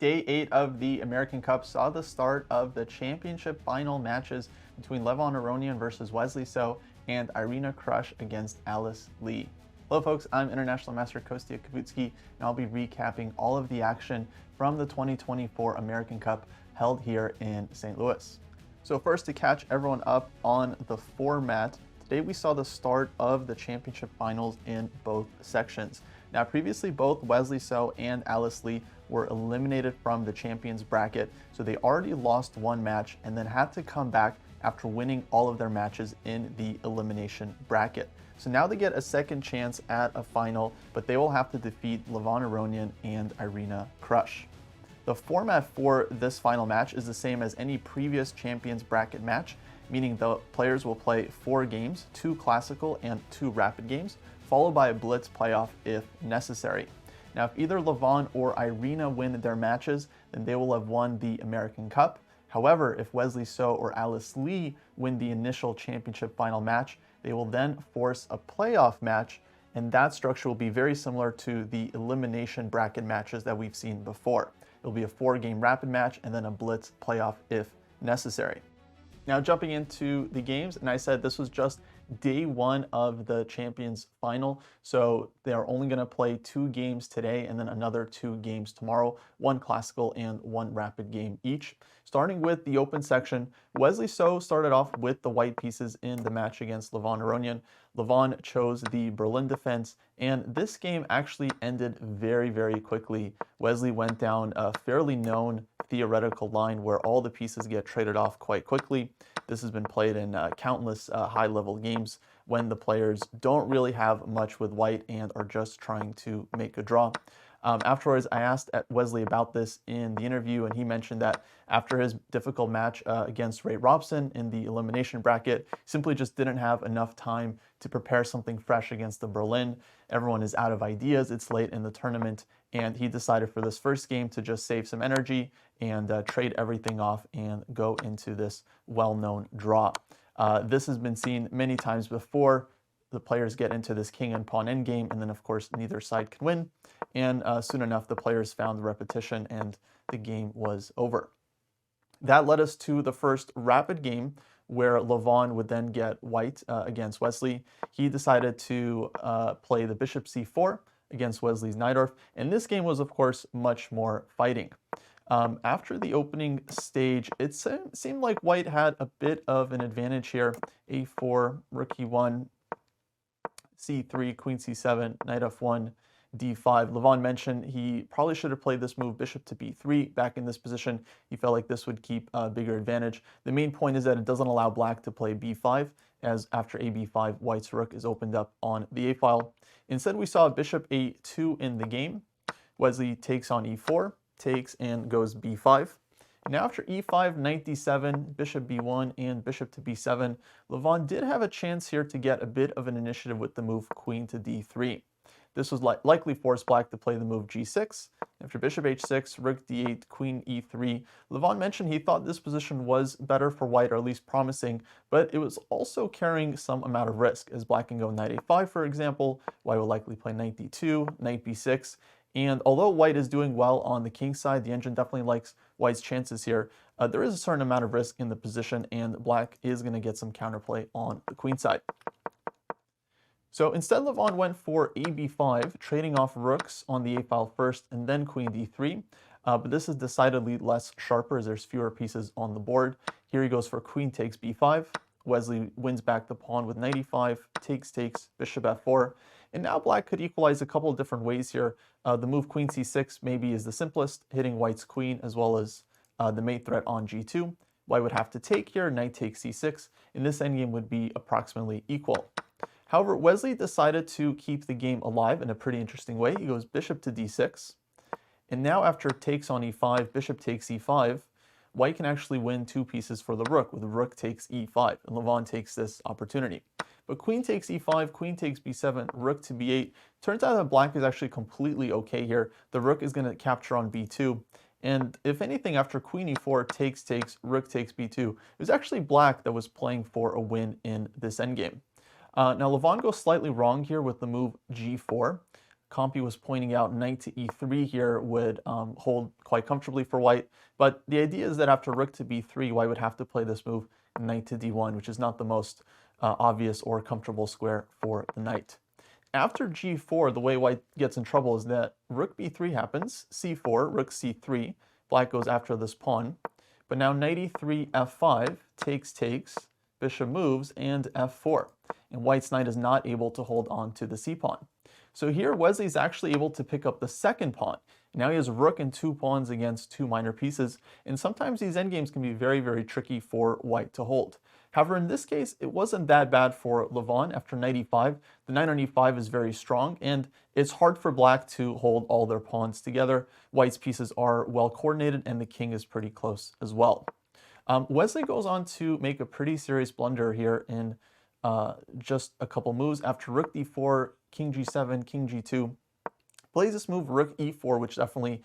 Day 8 of the American Cup saw the start of the championship final matches between Levon Aronian versus Wesley So and Irina Krush against Alice Lee. Hello folks, I'm International Master Kostya Kavutskiy, and I'll be recapping all of the action from the 2024 American Cup held here in St. Louis. So first, to catch everyone up on the format, today we saw the start of the championship finals in both sections. Now previously, both Wesley So and Alice Lee were eliminated from the champions bracket, so they already lost one match and then had to come back after winning all of their matches in the elimination bracket. So now they get a second chance at a final, but they will have to defeat Levon Aronian and Irina Krush. The format for this final match is the same as any previous champions bracket match, meaning the players will play 4 games, 2 classical and 2 rapid games, followed by a blitz playoff if necessary. Now, if either Levon or Irina win their matches, then they will have won the American Cup. However, if Wesley So or Alice Lee win the initial championship final match, they will then force a playoff match, and that structure will be very similar to the elimination bracket matches that we've seen before. It'll be a 4-game rapid match and then a blitz playoff if necessary. Now jumping into the games, and I said this was just day 1 of the champions final, so they are only going to play 2 games today and then another 2 games tomorrow, 1 classical and 1 rapid game each. Starting with the open section, Wesley So started off with the white pieces in the match against Levon Aronian. Levon chose the Berlin defense, and this game actually ended very, very quickly. Wesley went down a fairly known theoretical line where all the pieces get traded off quite quickly. This has been played in countless high-level games when the players don't really have much with white and are just trying to make a draw. Afterwards, I asked Wesley about this in the interview, and he mentioned that after his difficult match against Ray Robson in the elimination bracket, simply just didn't have enough time to prepare something fresh against the Berlin. Everyone is out of ideas, it's late in the tournament, and he decided for this first game to just save some energy and trade everything off and go into this well-known draw. This has been seen many times before. The players get into this king and pawn endgame, and then of course neither side can win. And soon enough, the players found the repetition and the game was over. That led us to the first rapid game where Levon would then get white against Wesley. He decided to play the bishop c4 against Wesley's Najdorf, and this game was of course much more fighting. After the opening stage, it seemed like white had a bit of an advantage here. a4, rook e1, c3, queen c7, knight f1, d5. Levon mentioned he probably should have played this move bishop to b3 back in this position. He felt like this would keep a bigger advantage. The main point is that it doesn't allow black to play b5, as after a b5, white's rook is opened up on the a file. Instead, we saw bishop a2 in the game. Wesley takes on e4, takes and goes b5. Now after e5, knight d7, bishop b1, and bishop to b7, Levon did have a chance here to get a bit of an initiative with the move queen to d3. This was likely forced black to play the move g6. After bishop h6, rook d8, queen e3, Levon mentioned he thought this position was better for white, or at least promising, but it was also carrying some amount of risk, as black can go knight a5, for example. White will likely play knight d2, knight b6, and although white is doing well on the king side, the engine definitely likes white's chances here. There is a certain amount of risk in the position, and black is going to get some counterplay on the queen side. So instead, Levon went for a b5, trading off rooks on the a file first and then queen d3. But this is decidedly less sharper as there's fewer pieces on the board. Here he goes for queen takes b5. Wesley wins back the pawn with knight e5, takes, bishop f4. And now black could equalize a couple of different ways here. The move queen c6 maybe is the simplest, hitting white's queen as well as the mate threat on g2. White would have to take here, knight takes c6, and this endgame would be approximately equal. However, Wesley decided to keep the game alive in a pretty interesting way. He goes bishop to d6, and now after takes on e5, bishop takes e5, white can actually win 2 pieces for the rook with rook takes e5, and Levon takes this opportunity. But queen takes e5, queen takes b7, rook to b8. Turns out that black is actually completely okay here. The rook is going to capture on b2. And if anything, after queen e4, takes, rook takes b2, it was actually black that was playing for a win in this endgame. Now Levon goes slightly wrong here with the move g4. Compy was pointing out, knight to e3 here would hold quite comfortably for white. But the idea is that after rook to b3, white would have to play this move, knight to d1, which is not the most obvious or comfortable square for the knight. After g4, the way white gets in trouble is that rook b3 happens, c4, rook c3, black goes after this pawn. But now knight e3, f5, takes, bishop moves, and f4. And white's knight is not able to hold on to the c-pawn. So here Wesley's actually able to pick up the second pawn. Now he has rook and 2 pawns against 2 minor pieces, and sometimes these endgames can be very, very tricky for white to hold. However, in this case, it wasn't that bad for Levon after knight e5. The knight on e5 is very strong, and it's hard for black to hold all their pawns together. White's pieces are well coordinated, and the king is pretty close as well. Wesley goes on to make a pretty serious blunder here in just a couple moves. After rook d4, king g7, king g2, plays this move rook e4, which definitely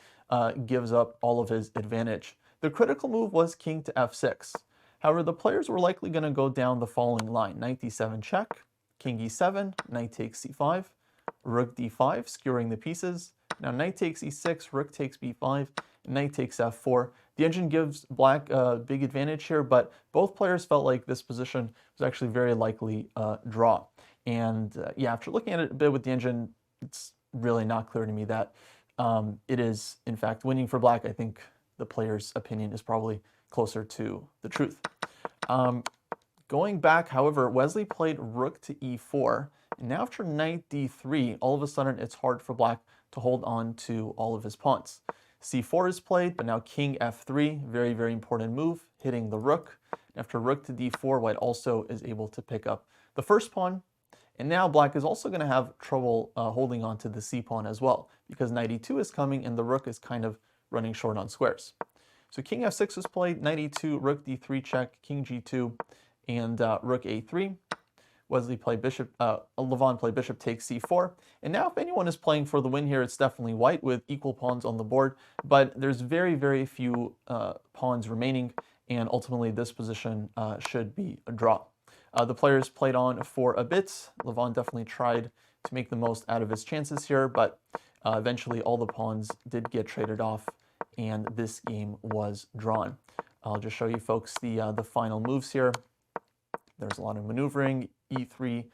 gives up all of his advantage. The critical move was king to f6. However, the players were likely going to go down the following line. Knight d7 check, king e7, knight takes c5, rook d5, skewering the pieces. Now knight takes e6, rook takes b5, knight takes f4. The engine gives black a big advantage here, but both players felt like this position was actually very likely draw. And yeah, after looking at it a bit with the engine, it's really not clear to me that it is, in fact, winning for black. I think the player's opinion is probably closer to the truth. Going back, however, Wesley played rook to e4, and now after knight d3, all of a sudden it's hard for black to hold on to all of his pawns. c4 is played, but now king f3, very, very important move, hitting the rook. After rook to d4, white also is able to pick up the first pawn, and now black is also going to have trouble holding on to the c-pawn as well, because knight e2 is coming and the rook is kind of running short on squares. So king f6 was played, knight e2, rook d3 check, king g2, and rook a3. Wesley played bishop, Levon played bishop takes c4. And now if anyone is playing for the win here, it's definitely white with equal pawns on the board, but there's very, very few pawns remaining, and ultimately this position should be a draw. The players played on for a bit. Levon definitely tried to make the most out of his chances here, but eventually all the pawns did get traded off, and this game was drawn. I'll just show you folks the final moves here. There's a lot of maneuvering, e3,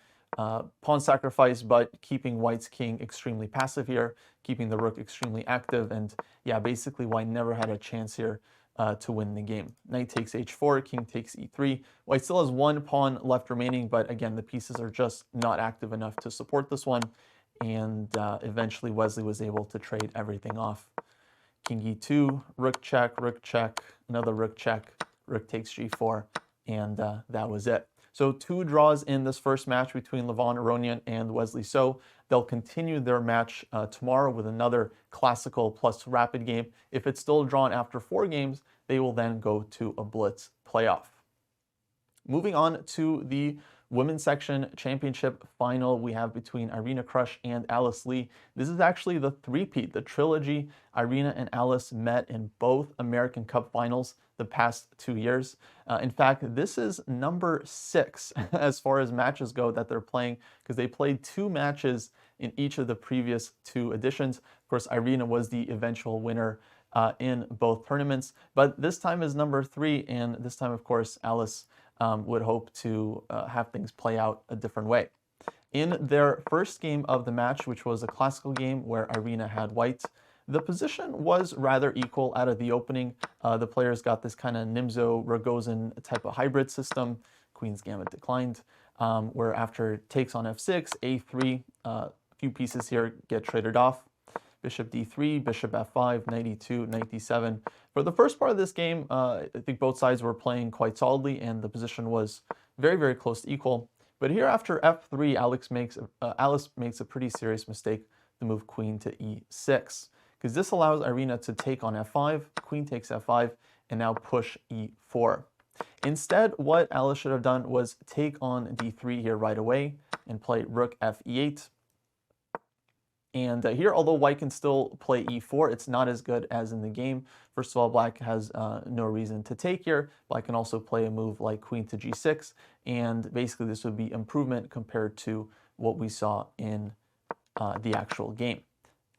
pawn sacrifice, but keeping white's king extremely passive here, keeping the rook extremely active, and yeah, basically white never had a chance here to win the game. Knight takes h4, king takes e3. White still has 1 pawn left remaining, but again, the pieces are just not active enough to support this one, and eventually Wesley was able to trade everything off. King e2, rook check, another rook check, rook takes g4, and that was it. So 2 draws in this first match between Levon Aronian and Wesley So. They'll continue their match tomorrow with another classical plus rapid game. If it's still drawn after 4 games, they will then go to a blitz playoff. Moving on to the women's section championship final we have between Irina Krush and Alice Lee. This is actually the three-peat, the trilogy. Irina and Alice met in both American Cup finals the past 2 years. In fact, this is number 6 as far as matches go that they're playing, because they played 2 matches in each of the previous 2 editions. Of course, Irina was the eventual winner in both tournaments, but this time is number 3, and this time, of course, Alice would hope to have things play out a different way. In their first game of the match, which was a classical game where Irina had white, the position was rather equal out of the opening. The players got this kind of Nimzo-Rogozin type of hybrid system. Queen's Gambit declined, where after takes on f6, a3, a few pieces here get traded off. Bishop d3, bishop f5, knight e2, knight d7. For the first part of this game, I think both sides were playing quite solidly, and the position was very, very close to equal. But here after f3, Alice makes a pretty serious mistake, the move queen to e6, because this allows Irina to take on f5, queen takes f5, and now push e4. Instead, what Alice should have done was take on d3 here right away and play rook f e8. And here, although white can still play e4, it's not as good as in the game. First of all, black has no reason to take here. Black can also play a move like queen to g6, and basically this would be improvement compared to what we saw in the actual game.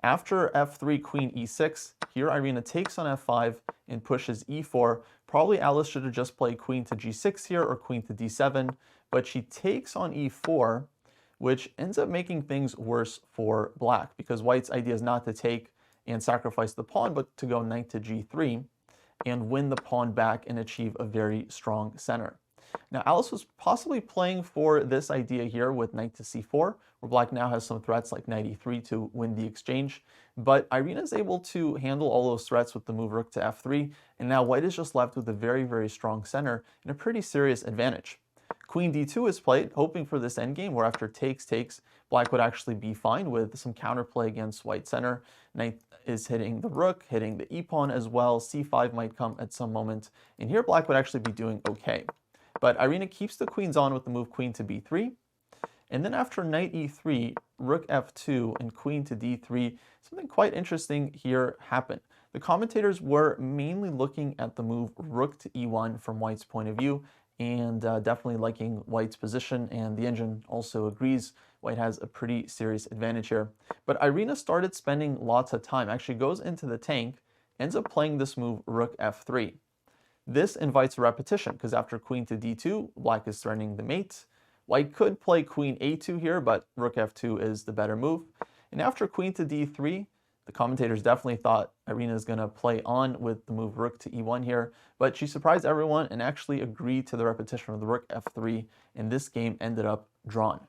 After f3, queen e6, here Irina takes on f5 and pushes e4. Probably Alice should have just played queen to g6 here or queen to d7, but she takes on e4, which ends up making things worse for black because white's idea is not to take and sacrifice the pawn, but to go knight to g3 and win the pawn back and achieve a very strong center. Now, Alice was possibly playing for this idea here with knight to c4, where black now has some threats like knight e3 to win the exchange, but Irina is able to handle all those threats with the move rook to f3, and now white is just left with a very, very strong center and a pretty serious advantage. Queen d2 is played, hoping for this endgame where after takes, black would actually be fine with some counterplay against white center. Knight is hitting the rook, hitting the e-pawn as well. c5 might come at some moment, and here black would actually be doing okay. But Irina keeps the queens on with the move queen to b3. And then after knight e3, rook f2, and queen to d3, something quite interesting here happened. The commentators were mainly looking at the move rook to e1 from white's point of view, and definitely liking white's position, and the engine also agrees white has a pretty serious advantage here. But Irina started spending lots of time, actually goes into the tank, ends up playing this move rook f3. This invites a repetition because after queen to d2, black is threatening the mate. White could play queen a2 here, but rook f2 is the better move. And after queen to d3, the commentators definitely thought Irina is going to play on with the move rook to e1 here, but she surprised everyone and actually agreed to the repetition of the rook f3, and this game ended up drawn.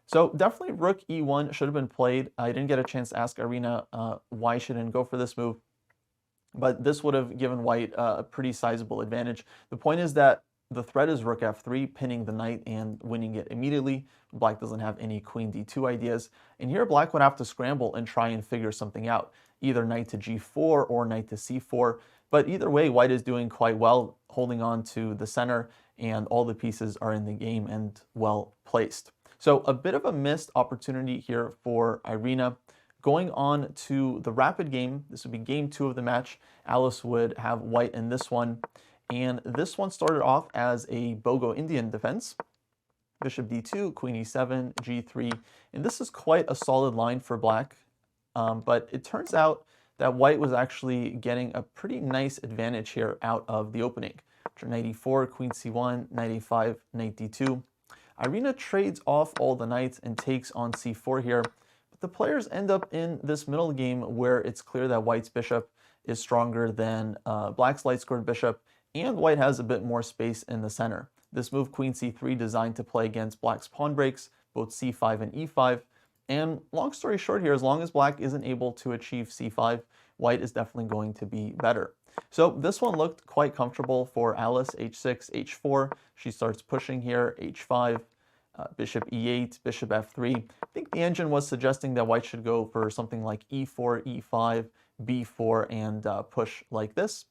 So definitely rook e1 should have been played. I didn't get a chance to ask Irina why she didn't go for this move, but this would have given white a pretty sizable advantage. The point is that the threat is rook f3, pinning the knight and winning it immediately. Black doesn't have any queen d2 ideas. And here black would have to scramble and try and figure something out, either knight to g4 or knight to c4. But either way, white is doing quite well, holding on to the center, and all the pieces are in the game and well placed. So a bit of a missed opportunity here for Irina. Going on to the rapid game, this would be game 2 of the match. Alice would have white in this one. And this one started off as a Bogo Indian defense. Bishop d2, queen e7, g3. And this is quite a solid line for black. But it turns out that white was actually getting a pretty nice advantage here out of the opening. After knight e4, queen c1, knight a5, knight d2. Irina trades off all the knights and takes on c4 here. But the players end up in this middle game where it's clear that white's bishop is stronger than black's light-scored bishop, and white has a bit more space in the center. This move, queen c3, designed to play against black's pawn breaks, both c5 and e5. And long story short here, as long as black isn't able to achieve c5, white is definitely going to be better. So this one looked quite comfortable for Alice. h6, h4. She starts pushing here, h5, bishop e8, bishop f3. I think the engine was suggesting that white should go for something like e4, e5, b4, and push like this.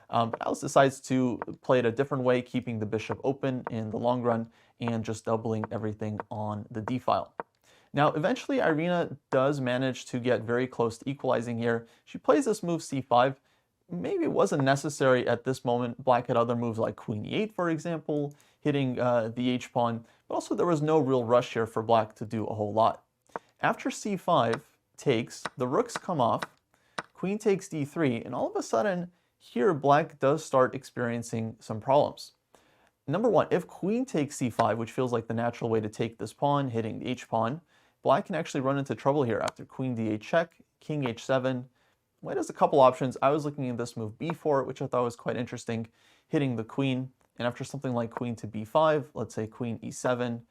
Alice decides to play it a different way, keeping the bishop open in the long run and just doubling everything on the d file. Now, eventually, Irina does manage to get very close to equalizing here. She plays this move c5. Maybe it wasn't necessary at this moment. Black had other moves like queen e8, for example, hitting the h-pawn, but also there was no real rush here for black to do a whole lot. After c5 takes, the rooks come off, queen takes d3, and all of a sudden, here black does start experiencing some problems. Number one, if queen takes c5, which feels like the natural way to take this pawn, hitting the h-pawn, black can actually run into trouble here after queen d8 check, king h7. White has a couple options. I was looking at this move b4, which I thought was quite interesting, hitting the queen. And after something like queen to b5, let's say queen e7,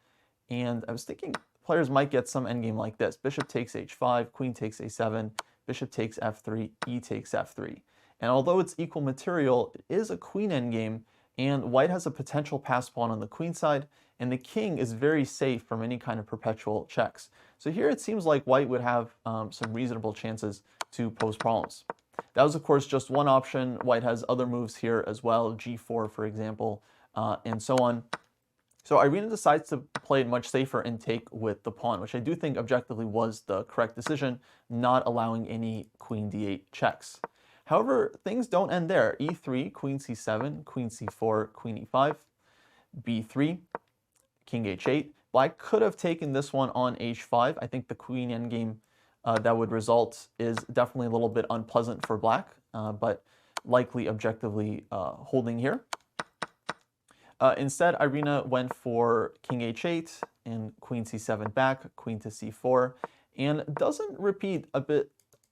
and I was thinking players might get some endgame like this. Bishop takes h5, queen takes a7, bishop takes f3, e takes f3. And although it's equal material, it is a queen endgame, and white has a potential pass pawn on the queen side, and the king is very safe from any kind of perpetual checks. So here it seems like white would have some reasonable chances to pose problems. That was, of course, just one option. White has other moves here as well, g4, for example, and so on. So Irina decides to play it much safer and take with the pawn, which I do think objectively was the correct decision, not allowing any queen d8 checks. However, things don't end there. e3, queen c7, queen c4, queen e5, b3, king h8. Black could have taken this one on h5. I think the queen endgame that would result is definitely a little bit unpleasant for Black, but likely objectively holding here. Instead, Irina went for king h8 and queen c7 back, queen to c4, and doesn't repeat a bit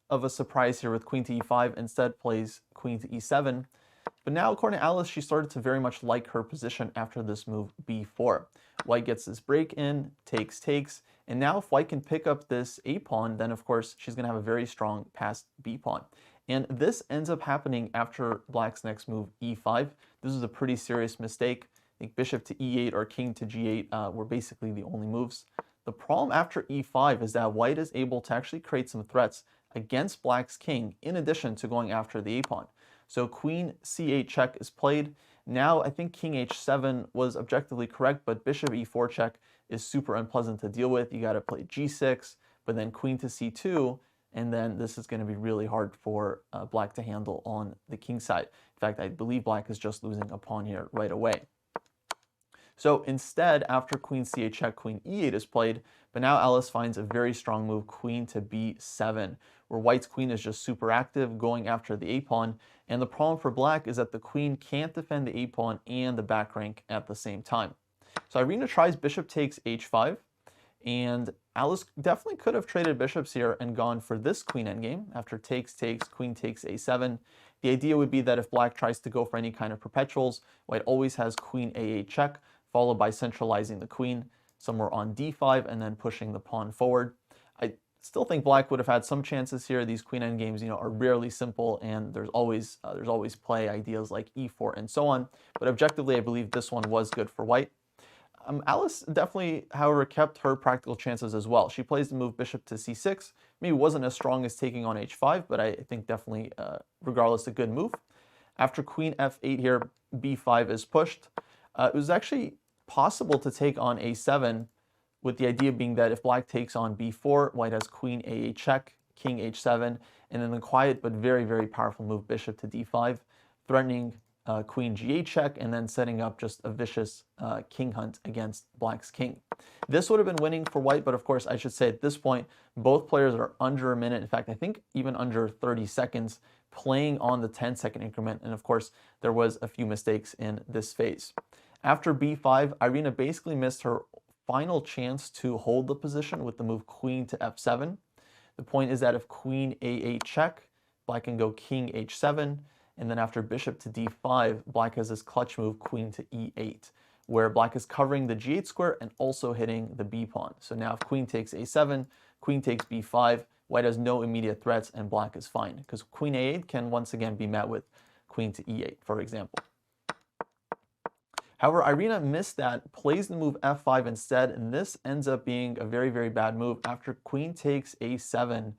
of a surprise here with queen to e5, instead plays queen to e7. But now, according to Alice, she started to very much like her position after this move b4. White gets this break in, takes, and now if White can pick up this a pawn, then of course she's going to have a very strong passed b pawn. And this ends up happening after Black's next move, e5. This is a pretty serious mistake. I think bishop to e8 or king to g8 were basically the only moves. The problem after e5 is that White is able to actually create some threats against Black's king in addition to going after the a pawn. So queen c8 check is played. Now I think king h7 was objectively correct, but bishop e4 check is super unpleasant to deal with. You got to play g6, but then queen to c2, and then this is going to be really hard for Black to handle on the king side. In fact, I believe Black is just losing a pawn here right away. So instead, after queen c8 check, queen e8 is played, but now Alice finds a very strong move, queen to b7, where White's queen is just super active, going after the a pawn. And the problem for Black is that the queen can't defend the a pawn and the back rank at the same time. So Irina tries bishop takes h5, and Alice definitely could have traded bishops here and gone for this queen endgame. After takes, queen takes a7. The idea would be that if Black tries to go for any kind of perpetuals, White always has queen a8 check, followed by centralizing the queen somewhere on d5 and then pushing the pawn forward. I still think Black would have had some chances here. These queen endgames, are rarely simple, and there's always play ideas like e4 and so on. But objectively, I believe this one was good for White. Alice definitely, however, kept her practical chances as well. She plays the move bishop to c6. Maybe wasn't as strong as taking on h5, but I think definitely, regardless, a good move. After queen f8 here, b5 is pushed. It was actually possible to take on a7, with the idea being that if Black takes on b4, White has queen a8 check, king h7, and then the quiet but very, very powerful move bishop to d5, threatening queen g8 check, and then setting up just a vicious king hunt against Black's king. This would have been winning for White, but of course I should say at this point both players are under a minute, in fact I think even under 30 seconds, playing on the 10-second increment, and of course there was a few mistakes in this phase. After b5, Irina basically missed her final chance to hold the position with the move queen to f7. The point is that if queen a8 check, Black can go king h7, and then after bishop to d5, Black has this clutch move queen to e8, where Black is covering the g8 square and also hitting the b pawn. So now if queen takes a7, queen takes b5, White has no immediate threats and Black is fine, because queen a8 can once again be met with queen to e8, for example. However, Irina missed that, plays the move f5 instead, and this ends up being a very, very bad move. After queen takes a7,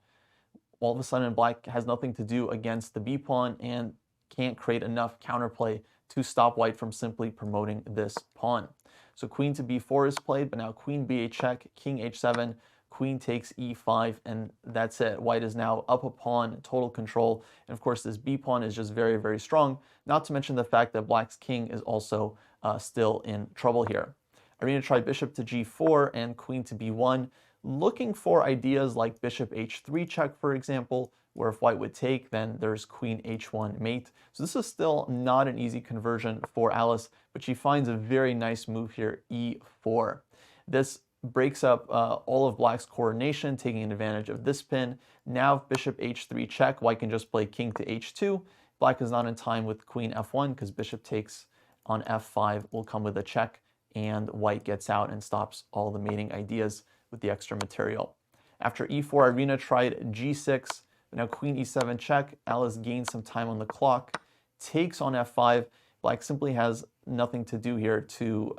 all of a sudden Black has nothing to do against the b pawn and can't create enough counterplay to stop White from simply promoting this pawn. So queen to b4 is played, but now queen b8 check, king h7, queen takes e5, and that's it. White is now up a pawn, total control, and of course this b pawn is just very, very strong, not to mention the fact that Black's king is also still in trouble here. Irina tried bishop to g4 and queen to b1, looking for ideas like bishop h3 check, for example, where if White would take, then there's queen h1 mate. So this is still not an easy conversion for Alice, but she finds a very nice move here, e4. This breaks up all of Black's coordination, taking advantage of this pin. Now if bishop h3 check, White can just play king to h2. Black is not in time with queen f1 because bishop takes on f5 will come with a check, and White gets out and stops all the mating ideas with the extra material. After e4, Irina tried g6, but now queen e7 check. Alice gains some time on the clock, takes on f5. Black simply has nothing to do here to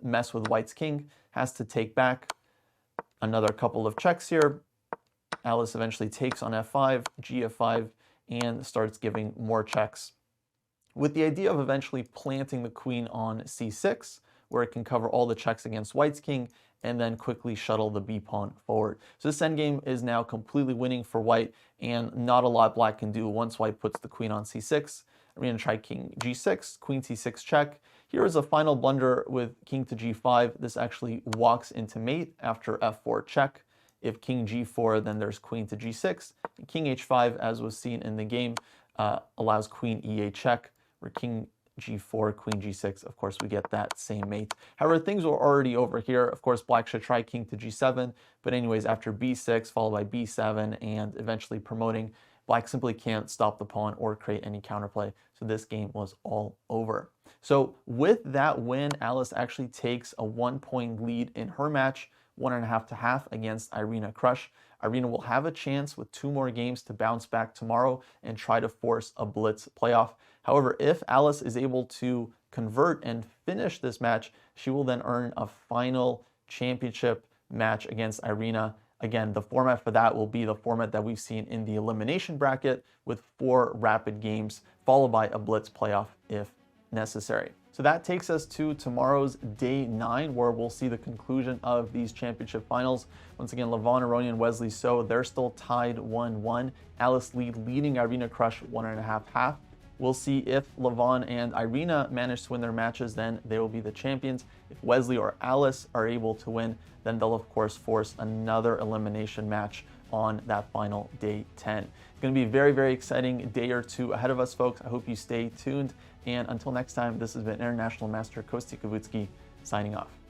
mess with White's king, has to take back. Another couple of checks here. Alice eventually takes on f5, gf5, and starts giving more checks, with the idea of eventually planting the queen on c6, where it can cover all the checks against White's king, and then quickly shuttle the b pawn forward. So this endgame is now completely winning for white, and not a lot black can do once white puts the queen on c6. We're going to try king g6, queen c6 check. Here is a final blunder with king to g5. This actually walks into mate after f4 check. If king g4, then there's queen to g6. And king h5, as was seen in the game, allows queen e8 check, where king g4, queen g6, of course, we get that same mate. However, things were already over here. Of course, black should try king to g7, but anyways, after b6, followed by b7, and eventually promoting, black simply can't stop the pawn or create any counterplay, so this game was all over. So with that win, Alice actually takes a 1-point lead in her match, 1.5 to half against Irina Krush. Irina will have a chance with 2 more games to bounce back tomorrow and try to force a blitz playoff. However, if Alice is able to convert and finish this match, she will then earn a final championship match against Irina. Again, the format for that will be the format that we've seen in the elimination bracket, with 4 rapid games followed by a blitz playoff if necessary. So that takes us to tomorrow's day 9, where we'll see the conclusion of these championship finals. Once again, Levon, Aronian, Wesley So, they're still tied 1-1. Alice Lee leading Irina Krush 1.5 half. We'll see if Levon and Irina manage to win their matches, then they will be the champions. If Wesley or Alice are able to win, then they'll of course force another elimination match on that final day 10. It's going to be a very, very exciting day or two ahead of us, folks. I hope you stay tuned. And until next time, this has been International Master Kostya Kavutskiy signing off.